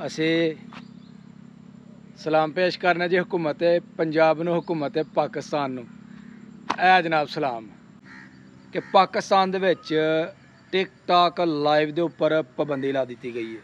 ਅਸੀਂ ਸਲਾਮ ਪੇਸ਼ ਕਰਨਾ ਜੀ हुकूमत पंजाब ਨੂੰ हुकूमत पाकिस्तान ਨੂੰ। ਇਹ जनाब सलाम कि पाकिस्तान ਦੇ ਵਿੱਚ टिकटॉक लाइव ਦੇ ਉੱਪਰ ਪਾਬੰਦੀ ਲਾ ਦਿੱਤੀ ਗਈ ਹੈ।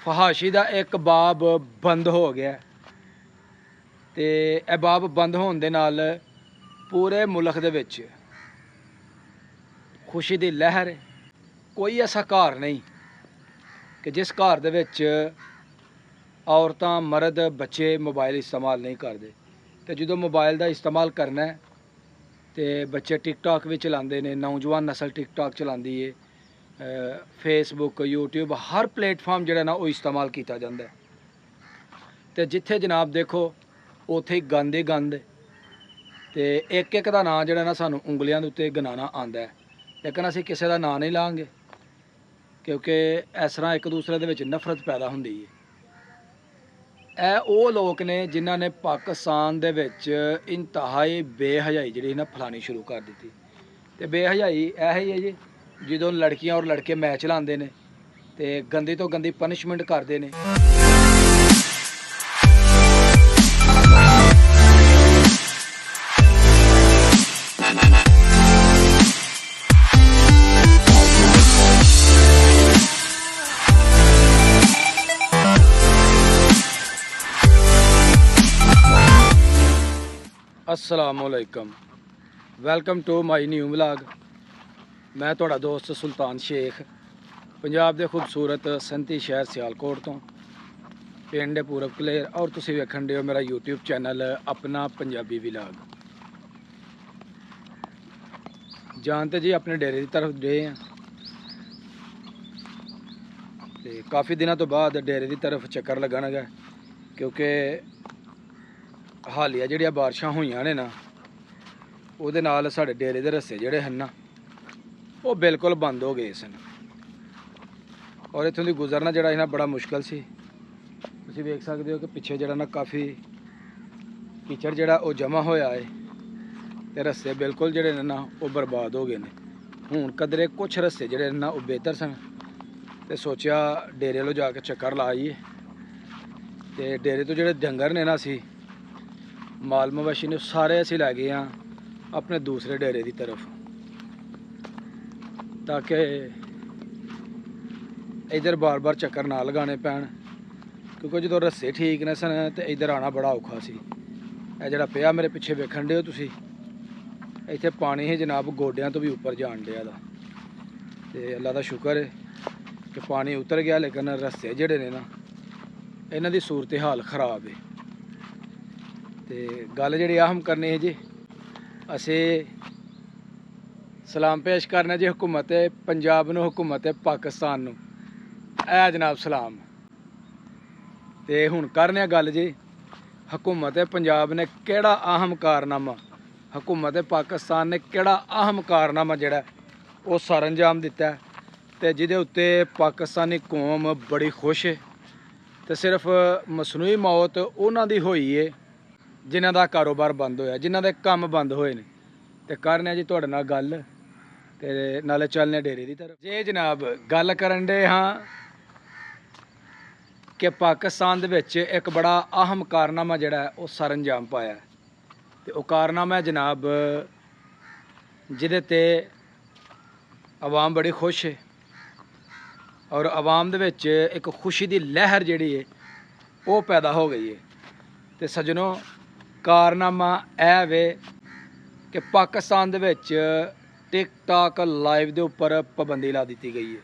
ਫਹਾਸ਼ੀ ਦਾ ਇੱਕ ਬਾਬ ਬੰਦ ਹੋ ਗਿਆ ਤੇ ਇਹ ਬਾਬ ਬੰਦ ਹੋਣ ਦੇ ਨਾਲ ਪੂਰੇ ਮੁਲਕ ਦੇ ਵਿੱਚ ਖੁਸ਼ੀ ਦੀ ਲਹਿਰ ਹੈ। ਕੋਈ ਐਸਾ ਘਰ ਨਹੀਂ ਕਿ ਜਿਸ ਘਰ ਦੇ ਵਿੱਚ औरतां मर्द बच्चे मोबाइल इस्तेमाल नहीं करते। तो जो मोबाइल का इस्तेमाल करना है तो बच्चे टिकटॉक भी चलाते हैं, नौजवान नस्ल टिकटॉक चलाती है, फेसबुक यूट्यूब हर प्लेटफॉर्म जोड़ा ना वो इस्तेमाल किया जाता है। तो जिथे जनाब देखो उत्थे ही गंद ही गंद। तो एक एक का नाम जोड़ा ना सानू उंगलियां दे उत्ते गिनाना आंदा है, लेकिन असीं किसी का नाम नहीं लांगे क्योंकि इस तरह एक दूसरे दे विच नफरत पैदा हुंदी है। ਇਹ ਉਹ ਲੋਕ ਨੇ ਜਿਨ੍ਹਾਂ ਨੇ ਪਾਕਿਸਤਾਨ ਦੇ ਵਿੱਚ ਇੰਤਹਾਈ ਬੇਹਯਾਈ ਜਿਹੜੀ ਨਾ ਫਲਾਣੀ ਸ਼ੁਰੂ ਕਰ ਦਿੱਤੀ। ਤੇ ਬੇਹਯਾਈ ਇਹ ਹੀ ਹੈ ਜੀ, ਜਦੋਂ ਲੜਕੀਆਂ ਔਰ ਲੜਕੇ ਮੈਚ ਲਾਉਂਦੇ ਨੇ ਤੇ ਗੰਦੀ ਤੋਂ ਗੰਦੀ ਪਨਿਸ਼ਮੈਂਟ ਕਰਦੇ ਨੇ। अस्सलामुअलैकुम, welcome to my new vlog. मैं तुहाड़ा दोस्त सुल्तान शेख पंजाब के खूबसूरत संती शहर सियालकोट तो पिंड पूरब कलेर, और तुसीं वेखण दे हो मेरा यूट्यूब चैनल अपना पंजाबी व्लॉग। जानते जी अपने डेरे की तरफ गए हैं तो काफ़ी दिनों तो बाद डेरे की तरफ चक्कर लगन गया क्योंकि हालिया जिहड़ियां बारिशां होईयां ने ना उहदे नाल साडे डेरे दे रस्ते जिहड़े हन ना वो बिल्कुल बंद हो गए सन और इत्थों दी गुजरना जिहड़ा ना बड़ा मुश्किल सी। तुसीं वेख सकदे हो कि पिछे जिहड़ा ना काफ़ी कीचड़ जिहड़ा वो जमा होया है ते रस्ते बिल्कुल जिहड़े ने ना वो बर्बाद हो गए ने। हुण कदरे कुछ रस्ते जिहड़े ना वो बेहतर सन ते सोचा डेरे लो जाके चक्कर ला आईए। ते डेरे तो जिहड़े डंगर ने ना असीं माल मवेशी ने सारे असीं लै गए हाँ अपने दूसरे डेरे की तरफ, ताकि इधर बार बार चक्कर ना लगाने पैण क्योंकि जो रस्से ठीक ने सन तो इधर आना बड़ा औखा सी। यह जिहड़ा पिया मेरे पिछे वेखण दे हो तुसीं, इत्थे पानी ही जनाब गोडियां तो भी उपर जान दिया दा। ते अल्लाह दा शुक्र है कि पानी उतर गया, लेकिन रस्ते जिहड़े ने ना इन्हां दी सूरत हाल खराब है। तो गल जी अहम करनी है जी, असी सलाम पेश करना जी हुकूमत पंजाब नूं हुकूमत पाकिस्तान नूं। ऐ जनाब सलाम। तो हुण करने गल जी हुकूमत पंजाब ने किहड़ा अहम कारनामा, हुकूमत पाकिस्तान ने किहड़ा अहम कारनामा जिहड़ा वो सर अंजाम दिता है ते जिहदे उत्ते पाकिस्तानी कौम बड़ी खुश है। तो सिर्फ मसनूई मौत उन्हां दी होई है जिन्हां दा कारोबार बंद होया, जिन्हां दे काम बंद होए ने। ते करने जी तुहाडे नाल गल ते नाले चलने डेरे की तरफ। जी जनाब गल करन दे हाँ कि पाकिस्तान दे विच एक बड़ा अहम कारनामा जिहड़ा है वो सर अंजाम पाया है। ते वो कारनामा है जनाब जिहदे ते आवाम बड़ी खुश है और आवाम दे विच एक खुशी दी लहर जिहड़ी है वो पैदा हो गई है। ते सज्जनों कारनामा यह वे कि पाकिस्तान दे विच टिकटॉक लाइव दे उपर पाबंदी ला दी गई है।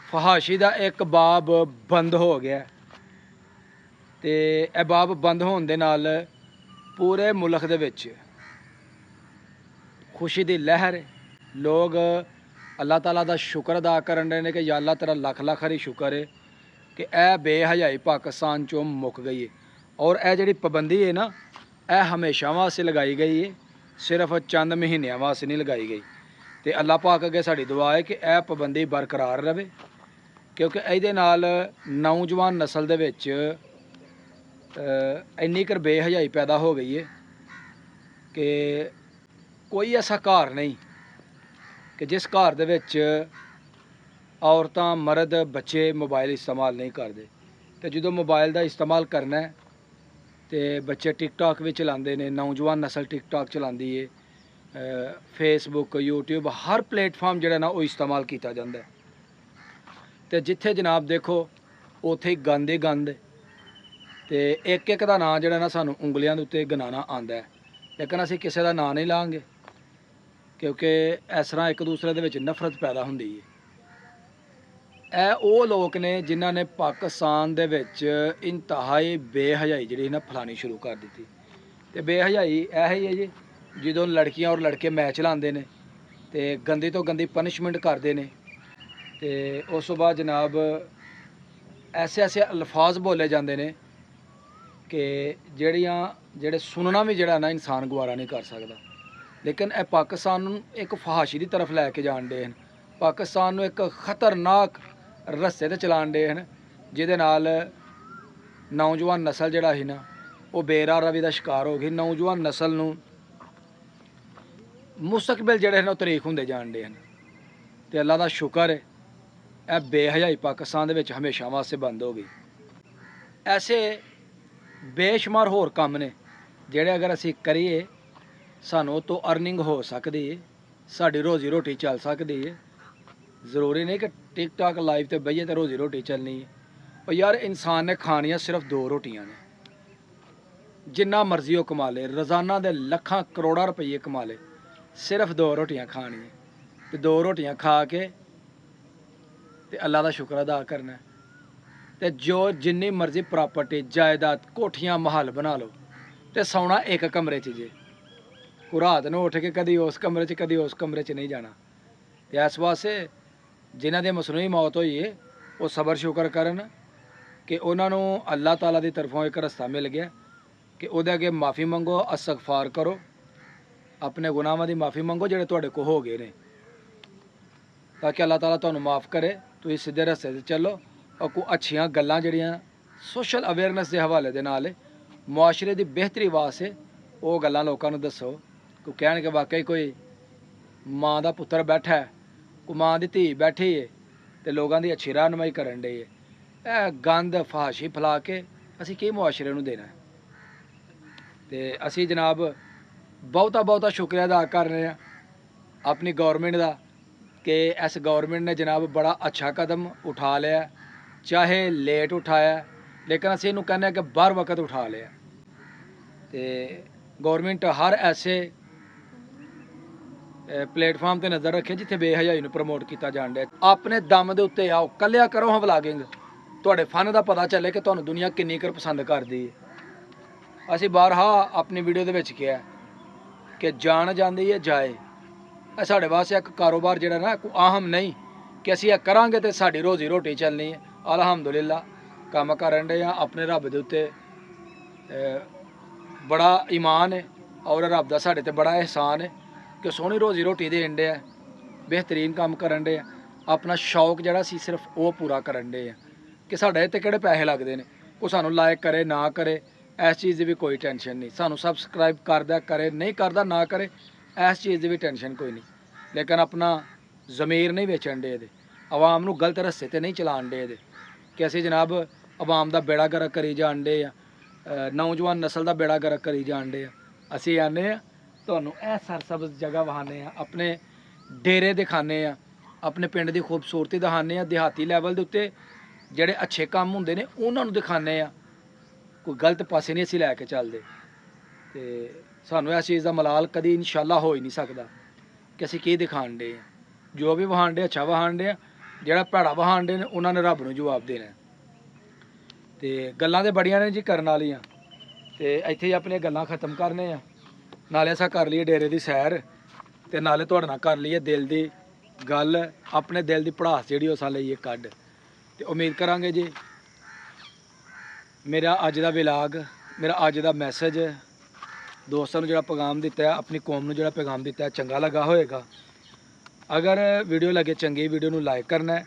फहाशी का एक बाब बंद हो गया तो यह बाब बंद होने दे नाल पूरे मुल्क दे विच खुशी की लहर है। लोग अल्लाह ताला दा शुक्र अदा करन रहे हैं कि या अल्लाह तेरा लख लख हरी शुक्र है कि यह बेहयाई पाकिस्तान चों मुक गई है। और यह जिहड़ी पाबंदी है ना यह हमेशा वास्ते लगाई गई है, सिर्फ चंद महीनों वास्ते नहीं लगाई गई। तो अल्लाह पाक अगे साड़ी दुआ है कि यह पाबंदी बरकरार रहे क्योंकि ये नाल नौजवान नस्ल दे विच इन्नी कर बेहयाई पैदा हो गई है कि कोई ऐसा घर नहीं कि जिस घर दे विच औरतां मर्द बच्चे मोबाइल इस्तेमाल नहीं करते। तो जो मोबाइल का इस्तेमाल करना है तो बच्चे टिकटॉक भी चलाते हैं, नौजवान नस्ल टिकटॉक चलाती है, फेसबुक यूट्यूब हर प्लेटफॉर्म जो ना वो इस्तेमाल किया जाता है। तो जिथे जनाब देखो उत्थे ही गंद ही गंद, तो एक एक का नाम जो ना सानू उंगलियों के उत्ते गिनाना आता है, लेकिन असी किसी का नाम नहीं लाँगे क्योंकि इस तरह एक दूसरे के नफरत पैदा होंदी है। ਇਹ ਉਹ ਲੋਕ ਨੇ ਜਿਨ੍ਹਾਂ ਨੇ ਪਾਕਿਸਤਾਨ ਦੇ ਵਿੱਚ ਇੰਤਹਾਈ ਬੇਹਯਾਈ ਜਿਹੜੀ ਨਾ ਫੈਲਾਉਣੀ ਸ਼ੁਰੂ ਕਰ ਦਿੱਤੀ। ਤੇ ਬੇਹਯਾਈ ਇਹ ਹੀ ਹੈ ਜੀ, ਜਦੋਂ ਲੜਕੀਆਂ ਔਰ ਲੜਕੇ ਮੈਚ ਲਾਉਂਦੇ ਨੇ ਤੇ ਗੰਦੀ ਤੋਂ ਗੰਦੀ ਪਨਿਸ਼ਮੈਂਟ ਕਰਦੇ ਨੇ, ਤੇ ਉਸ ਤੋਂ ਬਾਅਦ ਜਨਾਬ ਐਸੇ ਐਸੇ ਅਲਫਾਜ਼ ਬੋਲੇ ਜਾਂਦੇ ਨੇ ਕਿ ਜਿਹੜੇ ਸੁਣਨਾ ਵੀ ਜਿਹੜਾ ਨਾ ਇਨਸਾਨ ਗਵਾਰਾ ਨਹੀਂ ਕਰ ਸਕਦਾ। ਲੇਕਿਨ ਇਹ ਪਾਕਿਸਤਾਨ ਨੂੰ ਇੱਕ ਫਹਾਸ਼ੀ ਦੀ ਤਰਫ ਲੈ ਕੇ ਜਾਣ ਦੇ ਹਨ, ਪਾਕਿਸਤਾਨ ਨੂੰ ਇੱਕ ਖਤਰਨਾਕ रस्ते ते चलान दे हैं, जिहदे नाल नौजवान नस्ल जिहड़ा ही ना वो बेरा रवि का शिकार हो गई। नौजवान नस्ल नूं मुस्तकबिल जिहड़े ना तरीक हुंदे जान दे हैं। ते अल्लाह दा शुक्र है यह बेहयाई पाकिस्तान दे विच हमेशा वास्ते बंद हो गई। ऐसे बेशुमार होर काम ने जिहड़े अगर असीं करिए सानूं तो अर्निंग हो सकदी है, साडी रोजी रोटी चल सकदी है। ज़रूरी नहीं कि टिकटॉक लाइव ते बहिए तो रोजी रोटी चलनी है। और यार इंसान ने खानियाँ सिर्फ 2 रोटियां ने, जिन्ना मर्जी वो कमा ले, रोज़ाना दे लखां करोड़ां रुपये कमा ले, सिर्फ 2 रोटियां खानी है। तो 2 रोटियां खा के ते अल्लाह का शुक्र अदा करना है। तो जो जिन्नी मर्जी प्रॉपर्टी जायदाद कोठियां महल बना लो, तो सौना एक कमरे च जे, कोई रात नूं उठ के कदी उस कमरे च कदी उस कमरे च नहीं जाना। तो इस वास्ते जिन्हां दी मसनूई मौत हुई है वो सबर शुक्र करन कि उन्होंने अल्लाह ताला की तरफों एक रस्ता मिल गया कि उहदे अगे माफ़ी मंगो, इस्तगफार करो, अपने गुनाहों की माफ़ी मंगो जिहड़े तुहाडे कोल हो गए ने, ताकि अल्लाह ताला तुहानूं माफ़ करे, तुसीं सीधे रस्ते ते चलो। और कोई अच्छियां गल्लां जिहड़ियां सोशल अवेयरनेस के हवाले दे नाल मुआशरे की बेहतरी वास्ते वो गल्लां लोकां नूं दस्सो। कोई कहण कि वाकई कोई माँ का पुत्तर बैठा है, कोई माँ की धी बैठी है तो लोगों की अच्छी रहनुमाई करन डई है। गंद फहाशी फैला के असी की मुआशरे नूं देना है। तो असी जनाब बहुता शुक्रिया अदा कर रहे हैं अपनी गौरमेंट का कि इस गौरमेंट ने जनाब बड़ा अच्छा कदम उठा लिया, चाहे लेट उठाया लेकिन असी इनू कहने कि बर वक्त उठा लिया। तो गौरमेंट हर ऐसे प्लेटफॉर्म पर नज़र रखे जिथे बेहयाई प्रमोट किया जान डे। अपने दम के उत्ते आओ, कलिया करो हाँ व्लॉगिंग, तुहाडे फन का पता चले कि तुहानूं दुनिया किन्नी कर पसंद करदी है। असीं बारहा अपनी वीडियो दे विच कहा कि जान जांदी है जाए, साढ़े वास्ते एक कारोबार जिहड़ा ना कोई अहम नहीं कि असीं करांगे तो साडी रोजी रोटी चलनी है। अलहमदुलिल्लाह काम करन डे आं, अपने रब दे उत्ते बड़ा ईमान है और रब दा साडे ते बड़ा एहसान है कि सोहनी रोजी रोटी देन डे, बेहतरीन काम करन डे, अपना शौक जिहड़ा सी सिर्फ वो पूरा करन डे कि साडे इत्ते किहड़े पैसे लगदे ने, कोई सानूं लाइक करे ना करे इस चीज़ की भी कोई टेंशन नहीं, सानूं सबसक्राइब करदा करे नहीं करदा ना करे इस चीज़ की भी टेंशन कोई नहीं। लेकिन अपना ज़मीर नहीं बेचन डे, आवाम नूं गलत रस्ते ते नहीं चलान डे कि असीं जनाब आवाम दा बेड़ा गर्क करी जान डे, नौजवान नस्ल दा बेड़ा गर्क करी जान डे। असीं आने तुहानूं इह सरसब्ज़ जगह वहाने, अपने डेरे दिखाने, अपने पिंड की खूबसूरती दिखाने, देहाती लैवल के उत्ते जिहड़े अच्छे काम हुंदे ने उन्हां नूं दिखाने, कोई गलत पासे नहीं असीं लैके चलदे। ते सानूं इस चीज़ का मलाल कदी इंशाअल्लाह हो ही नहीं सकदा कि असीं की दिखाण डे, जो भी वहाण डे अच्छा वहाण डे, जिहड़ा भैड़ा वहाण डे उन्हां ने रब नूं जवाब देना। ते गल्लां ते बड़ियां ने जी करन वालियां, ते इत्थे ही अपनी गल्लां खत्म करने आ। नाले असां कर लईए डेरे की सैर, ते नाले तुहाडे नाल कर लईए दिल की गल, अपने दिल की भड़ास जिहड़ी उस लईए कड्ढ। ते उम्मीद करांगे जी मेरा अज दा विलाग, मेरा अज दा मैसेज दोस्तों जो पैगाम दिता है, अपनी कौम में जो पैगाम दिता है चंगा लगा होएगा। अगर वीडियो लगे चंगी वीडियो नूं लाइक करना है,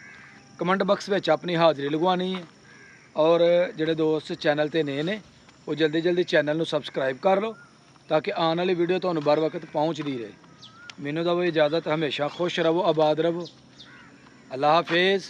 कमेंट बॉक्स में अपनी हाज़री लगवानी है, और जोड़े दोस्त चैनल ते नए ने वो जल्दी जल्दी चैनल नूं सबसक्राइब कर लो ताकि आने वाली वीडियो तुहानूं बर वक्त पहुँचती रहे। मैनूं दवो इजाज़त, हमेशा खुश रहो, आबाद रहो, अल्लाह हाफिज़।